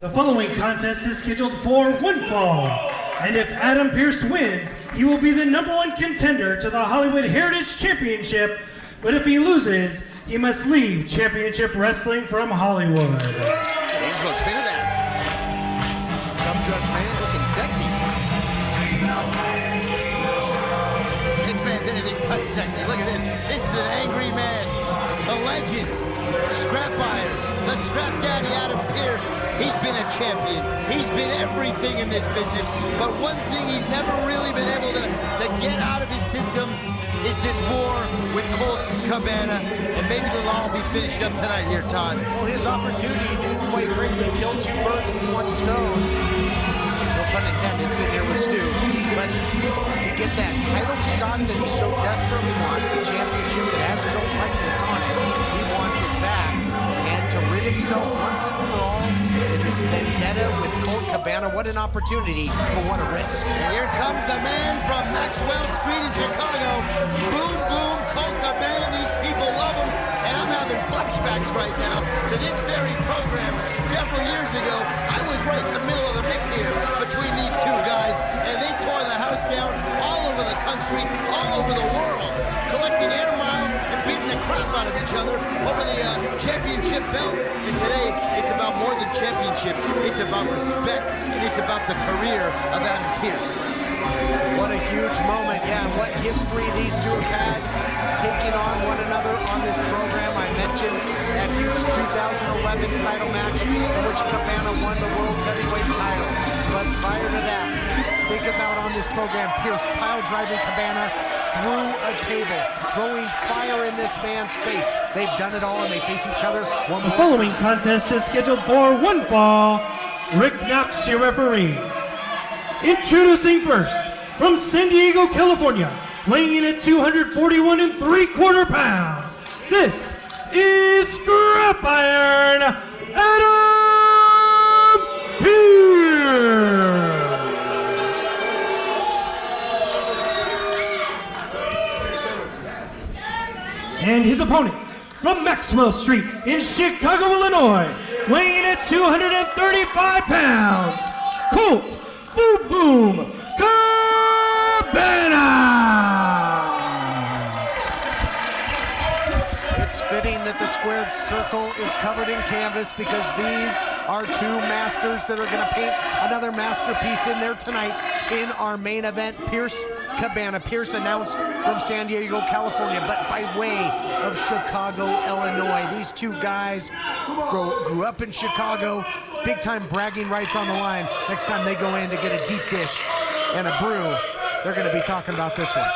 The following contest is scheduled for one fall, and if Adam Pearce wins, he will be the #1 contender to the Hollywood Heritage Championship, but if he loses, he must leave Championship Wrestling from Hollywood. Angelo Trinidad. Come dressed man, looking sexy. This man's anything but sexy. Look at this. This is an angry man. The legend. Scrap iron. The scrap daddy Adam Pearce. He's been a champion. He's been everything in this business. But one thing he's never really been able to get out of his system is this war with Colt Cabana. And maybe it'll all be finished up tonight here, Todd. Well, his opportunity to, quite frankly, kill two birds with one stone. No pun intended, sitting here with Stu. But to get that title shot that he so desperately wants, a championship that has his own likeness on it, he wants it back. And to rid himself once and for all in this vendetta with Colt Cabana, what an opportunity, but what a risk. And here comes the man from Maxwell Street in Chicago. Boom, boom, Colt Cabana. These people love him. And I'm having flashbacks right now to this very program. Several years ago, I was right in the middle of the mix here between these two guys, and they tore the house down all over the country, all over the world, collecting air miles and beating the crap out of each other over the championship belt. And today, it's about more than championships. It's about respect, and it's about the career of Adam Pearce. What a huge moment, yeah, and what history these two have had taking on one another on this program. I mentioned that huge 2011 title match in which Cabana won the World's Heavyweight title. But prior to that, think about on this program, Pearce pile driving Cabana through a table, throwing fire in this man's face. They've done it all and they face each other one more The following time. contest is scheduled for one fall. Rick Knox, your referee. Introducing first, from San Diego, California, weighing in at 241 3/4 pounds. This is Scrap Iron Adam Pearce. And his opponent, from Maxwell Street in Chicago, Illinois, weighing in at 235 pounds, Colt Boom Boom Cabana. It's fitting that the squared circle is covered in canvas because these are two masters that are going to paint another masterpiece in there tonight in our main event. Pearce Cabana. Pearce announced from San Diego, California, but by way of Chicago, Illinois. These two guys grew up in Chicago, big time bragging rights on the line. Next time they go in to get a deep dish and a brew, they're going to be talking about this one.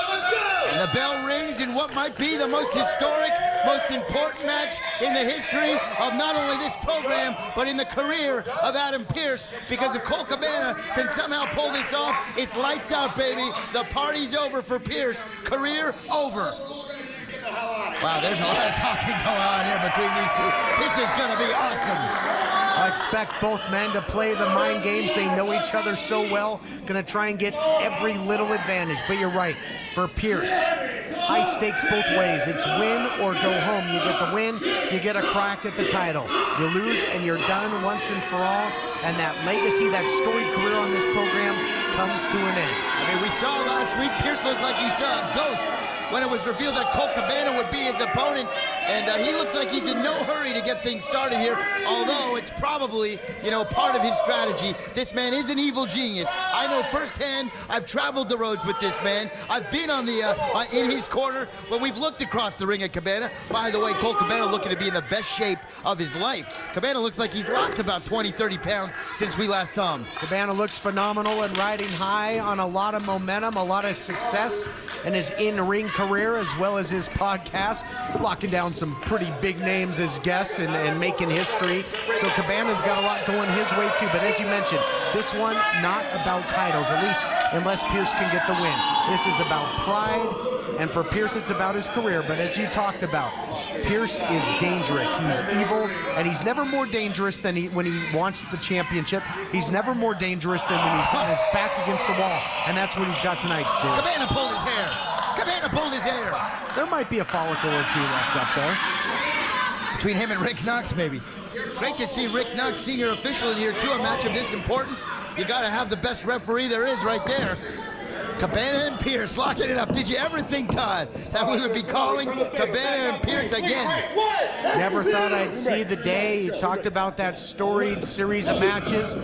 And the bell rings in what might be the most historic, most important match in the history of not only this program, but in the career of Adam Pearce. Because if Colt Cabana can somehow pull this off, it's lights out, baby. The party's over for Pearce. Career over. Wow, there's a lot of talking going on here between these two. This is going to be awesome. I expect both men to play the mind games. They know each other so well. Gonna try and get every little advantage. But you're right, for Pearce, high stakes both ways. It's win or go home. You get the win, you get a crack at the title. You lose and you're done once and for all. And that legacy, that storied career on this program comes to an end. I mean, we saw last week, Pearce looked like he saw a ghost when it was revealed that Colt Cabana would be his opponent. And he looks like he's in no hurry to get things started here, although it's probably, you know, part of his strategy. This man is an evil genius. I know firsthand. I've traveled the roads with this man. I've been on the in his corner when we've looked across the ring at Cabana. By the way, Colt Cabana looking to be in the best shape of his life. Cabana looks like he's lost about 20, 30 pounds since we last saw him. Cabana looks phenomenal and riding high on a lot of momentum, a lot of success in his in-ring career as well as his podcast, locking down some pretty big names as guests and making history. So Cabana's got a lot going his way too, but as you mentioned, this one not about titles, at least unless Pearce can get the win. This is about pride, and for Pearce it's about his career, but as you talked about, Pearce is dangerous. He's evil, and he's never more dangerous than when he wants the championship. He's never more dangerous than when he's got his back against the wall, and that's what he's got tonight, Stu. Cabana pulled his hair. Cabana pulled his hair. There might be a follicle or two left up there. Between him and Rick Knox, maybe. Great to see Rick Knox, senior official, in here too. A match of this importance, you got to have the best referee there is right there. Cabana and Pearce locking it up. Did you ever think, Todd, that we would be calling Cabana and Pearce again? Never thought I'd see the day. You talked about that storied series of matches,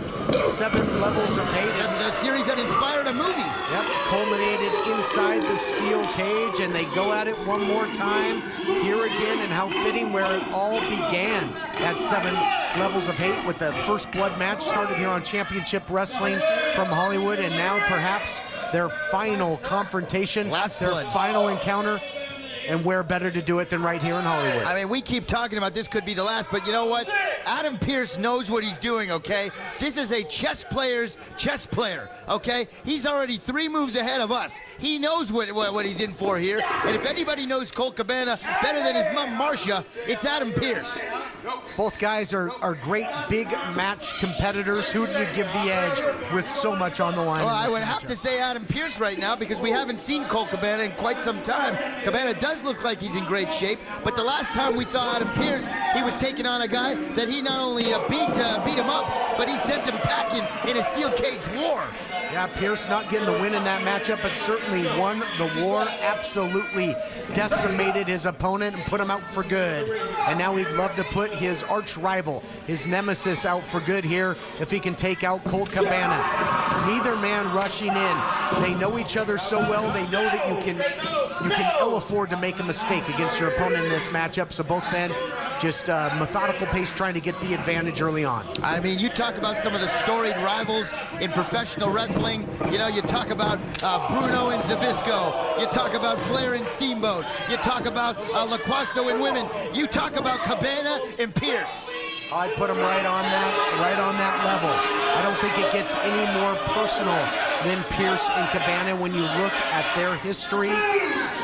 7 levels of hate. The series that inspired a movie. Yep, culminated inside the steel cage, and they go at it one more time here again, and how fitting where it all began. That 7 levels of hate with the first blood match started here on Championship Wrestling from Hollywood, and now perhaps their final confrontation, their final encounter. And where better to do it than right here in Hollywood? I mean, we keep talking about this could be the last, but you know what? Adam Pearce knows what he's doing, okay? This is a chess player's chess player, okay? He's already 3 moves ahead of us. He knows what he's in for here. And if anybody knows Colt Cabana better than his mom, Marcia, it's Adam Pearce. Both guys are great big match competitors. Who do you give the edge with so much on the line? Well, I would have to say Adam Pearce right now because we haven't seen Colt Cabana in quite some time. Cabana does look like he's in great shape, but the last time we saw Adam Pearce, he was taking on a guy that he not only beat him up, but he sent him packing in a steel cage war. Yeah, Pearce not getting the win in that matchup, but certainly won the war. Absolutely decimated his opponent and put him out for good. And now he'd love to put his arch rival, his nemesis, out for good here if he can take out Colt Cabana. Neither man rushing in. They know each other so well. They know that you can ill afford to make a mistake against your opponent in this matchup. So both men just methodical pace, trying to get the advantage early on. I mean, you talk about some of the storied rivals in professional wrestling. You know, you talk about Bruno and Zbyszko. You talk about Flair and Steamboat. You talk about LaQuasto and women. You talk about Cabana and Pearce. I'd put them right on that level. I don't think it gets any more personal than Pearce and Cabana when you look at their history,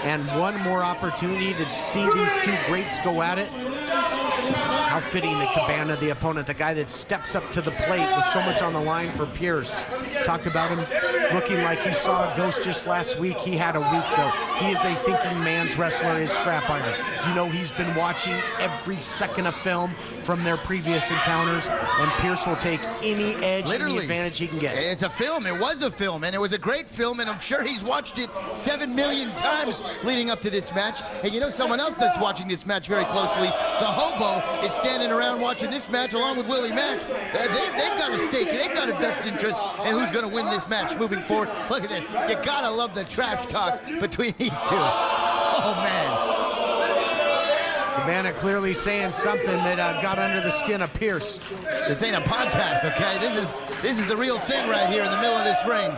and one more opportunity to see these 2 greats go at it. How fitting that Cabana, the opponent, the guy that steps up to the plate with so much on the line for Pearce. Talked about him looking like he saw a ghost just last week. He had a week, though. He is a thinking man's wrestler, is Scrap Iron. You know, he's been watching every second of film from their previous encounters, and Pearce will take any edge and the advantage he can get. It's a film. It was a film, and it was a great film, and I'm sure he's watched it 7 million times leading up to this match. And you know, someone else that's watching this match very closely, the Hobo, is standing around watching this match along with Willie Mack. They've got a stake. They've got a best interest in who's going to win this match moving forward. Look at this. You got to love the trash talk between these 2. Oh, man. Cabana clearly saying something that got under the skin of Pearce. This ain't a podcast, okay? This is the real thing right here in the middle of this ring.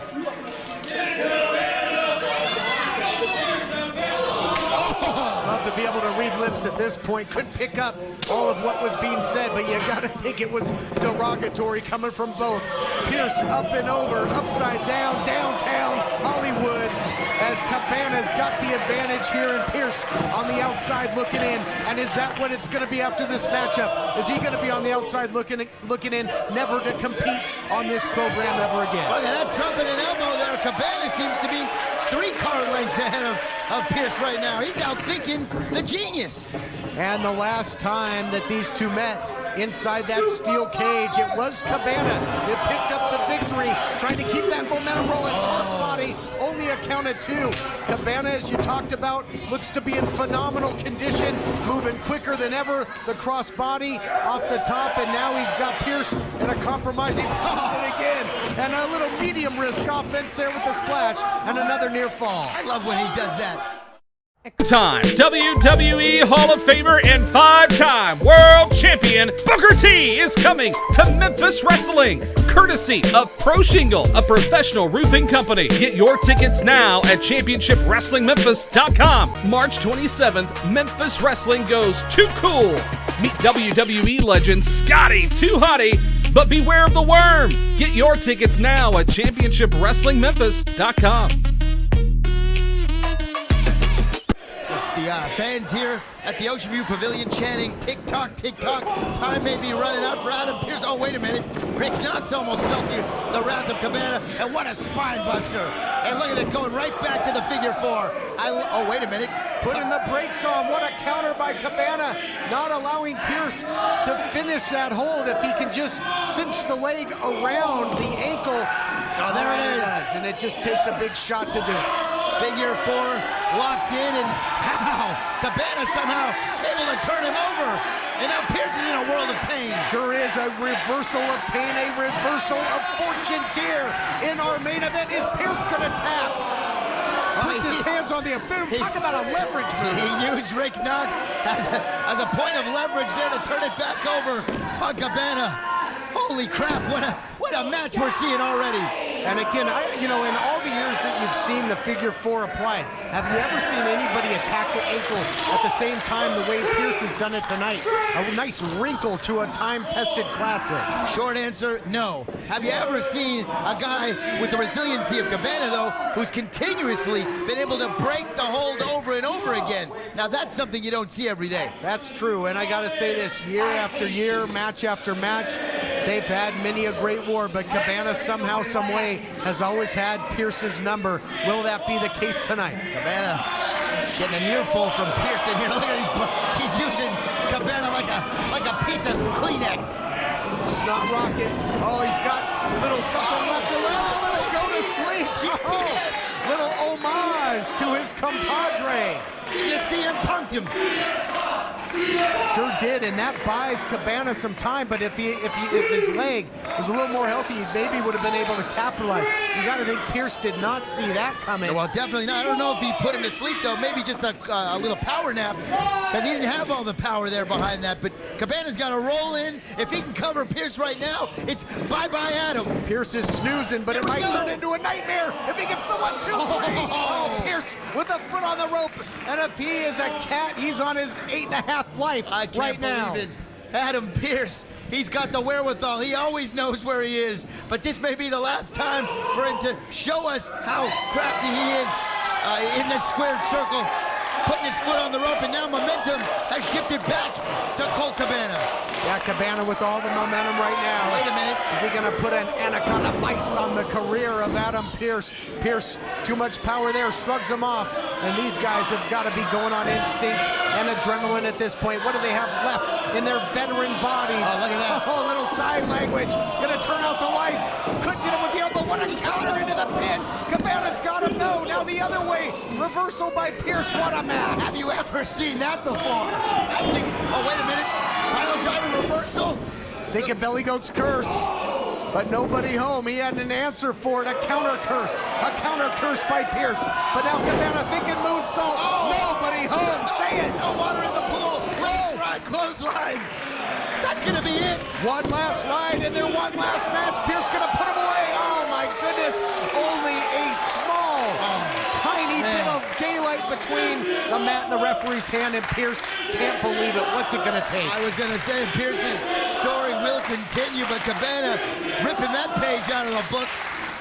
Love to be able to read lips at this point. Couldn't pick up all of what was being said, but you gotta think it was derogatory coming from both. Pearce up and over, upside down, downtown Hollywood, as Cabana's got the advantage here, and Pearce on the outside looking in. And is that what it's gonna be after this matchup? Is he gonna be on the outside looking in, never to compete on this program ever again? Look at that trumpet and elbow there. Cabana seems to be 3 car lengths ahead of Pearce right now. He's out thinking the genius. And the last time that these 2 met inside that steel cage, it was Cabana that picked up the victory, trying to keep that momentum rolling. Crossbody, only a count of 2. Cabana, as you talked about, looks to be in phenomenal condition, moving quicker than ever. The crossbody off the top, and now he's got Pearce in a compromising position again. And a little medium risk offense there with the splash, and another near fall. I love when he does that. Time WWE Hall of Famer and 5-time World Champion Booker T is coming to Memphis Wrestling, courtesy of Pro Shingle, a professional roofing company. Get your tickets now at ChampionshipWrestlingMemphis.com. March 27th, Memphis Wrestling goes too cool. Meet WWE legend Scotty, too Hotty, but beware of the worm. Get your tickets now at ChampionshipWrestlingMemphis.com. The fans here at the Ocean View Pavilion chanting, tick-tock, tick-tock. Time may be running out for Adam Pearce. Oh, wait a minute. Rick Knox almost felt the wrath of Cabana, and what a spine buster. And look at it, going right back to the figure 4. Oh, wait a minute. putting the brakes on. What a counter by Cabana, not allowing Pearce to finish that hold. If he can just cinch the leg around the ankle. Oh, there it is. And it just takes a big shot to do it. Figure 4 locked in, and how Cabana somehow able to turn him over. And now Pearce is in a world of pain. Sure is a reversal of pain, a reversal of fortunes here in our main event. Is Pearce gonna tap? Puts his hands on the film. Talk about a leverage move. He used Rick Knox as a point of leverage there to turn it back over on Cabana. Holy crap, what a match we're seeing already. And again, in all the years that you've seen the figure 4 applied, have you ever seen anybody attack the ankle at the same time the way Pearce has done it tonight? A nice wrinkle to a time-tested classic. Short answer, no. Have you ever seen a guy with the resiliency of Cabana, though, who's continuously been able to break the hold over and over again? Now, that's something you don't see every day. That's true, and I gotta say this, year after year, match after match, they've had many a great war, but Cabana somehow, some way, has always had Pearce's number. Will that be the case tonight? Cabana getting an earful from Pearce in here. Look at he's using Cabana like a piece of Kleenex. Snot rocket. Oh, he's got a little something left. A little go to sleep. Oh, little homage to his compadre. You just see him punked him. Sure did, and that buys Cabana some time, but if his leg was a little more healthy, he maybe would have been able to capitalize. You got to think Pearce did not see that coming. Well, definitely not. I don't know if he put him to sleep, though. Maybe just a little power nap, because he didn't have all the power there behind that. But Cabana's got to roll in. If he can cover Pearce right now, it's bye-bye Adam. Pearce is snoozing, but it might turn into a nightmare if he gets the 1, 2, 3. Oh, Pearce with a foot on the rope, and if he is a cat, he's on his 8.5 life right now. Believe it. Adam Pearce, he's got the wherewithal. He always knows where he is. But this may be the last time for him to show us how crafty he is in this squared circle. Putting his foot on the rope, and now momentum has shifted back to Colt Cabana. Yeah, Cabana with all the momentum right now. Wait a minute. Is he going to put an anaconda vice on the career of Adam Pearce? Pearce, too much power there, shrugs him off. And these guys have got to be going on instinct and adrenaline at this point. What do they have left in their veteran bodies? Oh, look at that. Oh, a little sign language. Going to turn out the lights. Couldn't get him with the elbow. What a counter into the pin. Cabana's got him. No, now the other way. Reversal by Pearce. What a match. Have you ever seen that before? I'm thinking, oh, wait a minute. Pile driver reversal? Thinking belly goat's curse. But nobody home. He had an answer for it. A counter curse. A counter curse by Pearce. But now Cabana thinking moonsault. Oh. Nobody home. Say it. No water in the pool. Last ride, clothesline. That's going to be it. One last ride and their one last match. Pearce going to put him away. Oh, my goodness. Only a small, tiny bit of daylight between the mat and the referee's hand, and Pearce can't believe it. What's it going to take? I was going to say Pearce's story will continue, but Cabana ripping that page out of the book.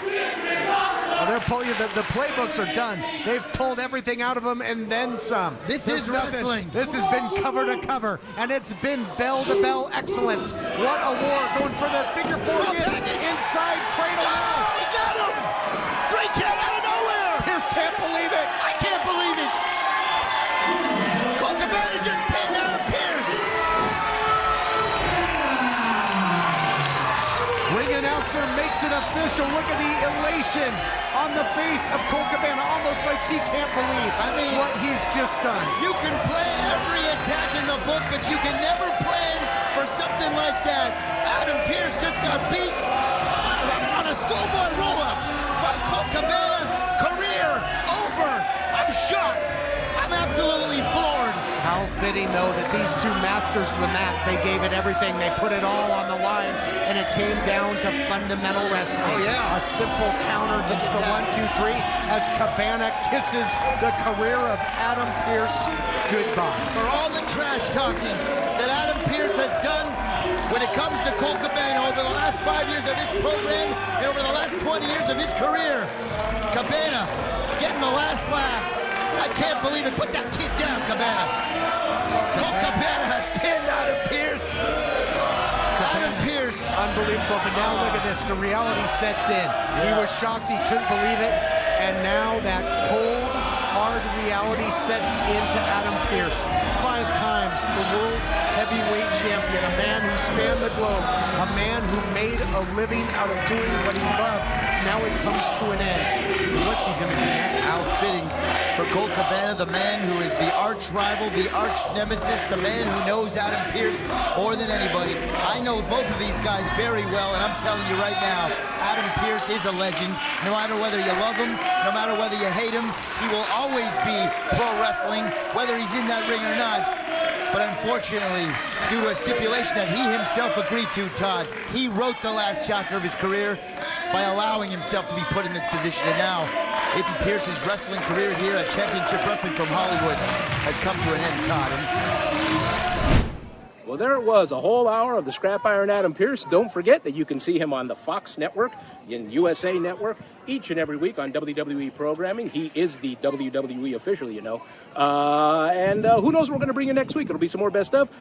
Well, they're pulling the playbooks are done. They've pulled everything out of them and then some. This is wrestling. This has been cover to cover, and it's been bell to bell excellence. What a war! Going for the figure 4 again. Inside cradle. Oh, he got him! 3 count out of nowhere! Pearce can't believe it. I can't believe it. Colt Cabana just pinned out Pearce. Ring announcer makes it official. Look at the elation on the face of Colt Cabana, almost like he can't believe what he's just done. You can plan every attack in the book, but you can never plan for something like that. Adam Pearce just got beat on a schoolboy roll-up by Colt Cabana. Career over. I'm shocked. I'm absolutely floored. How fitting, though, that these two masters of the mat, they gave it everything. They put it all on the line, and it came down to fundamental wrestling. Oh, yeah. A simple counter gets the 1, 2, 3 as Cabana kisses the career of Adam Pearce goodbye. For all the trash talking that Adam Pearce has done when it comes to Colt Cabana over the last 5 years of this program and over the last 20 years of his career, Cabana getting the last laugh. I can't believe it. Put that kid down, Cabana. Colt Cabana has pinned Adam Pearce. Adam Pearce. Unbelievable, but now look at this. The reality sets in. He was shocked. He couldn't believe it. And now that cold, hard reality sets into Adam Pearce. 5 times the world's heavyweight champion, a man who spanned the globe, a man who made a living out of doing what he loved. Now it comes to an end. What's he going to do next? How fitting for Colt Cabana, the man who is the arch rival, the arch nemesis, the man who knows Adam Pearce more than anybody. I know both of these guys very well, and I'm telling you right now, Adam Pearce is a legend. No matter whether you love him, no matter whether you hate him, he will always be pro wrestling, whether he's in that ring or not. But unfortunately, due to a stipulation that he himself agreed to, Todd, he wrote the last chapter of his career by allowing himself to be put in this position. And now, Adam Pearce's wrestling career here at Championship Wrestling from Hollywood has come to an end, Todd. Well, there it was, a whole hour of the Scrap Iron Adam Pearce. Don't forget that you can see him on the Fox Network, in USA Network, each and every week on WWE programming. He is the WWE official, you know. And who knows what we're going to bring you next week. It'll be some more best of.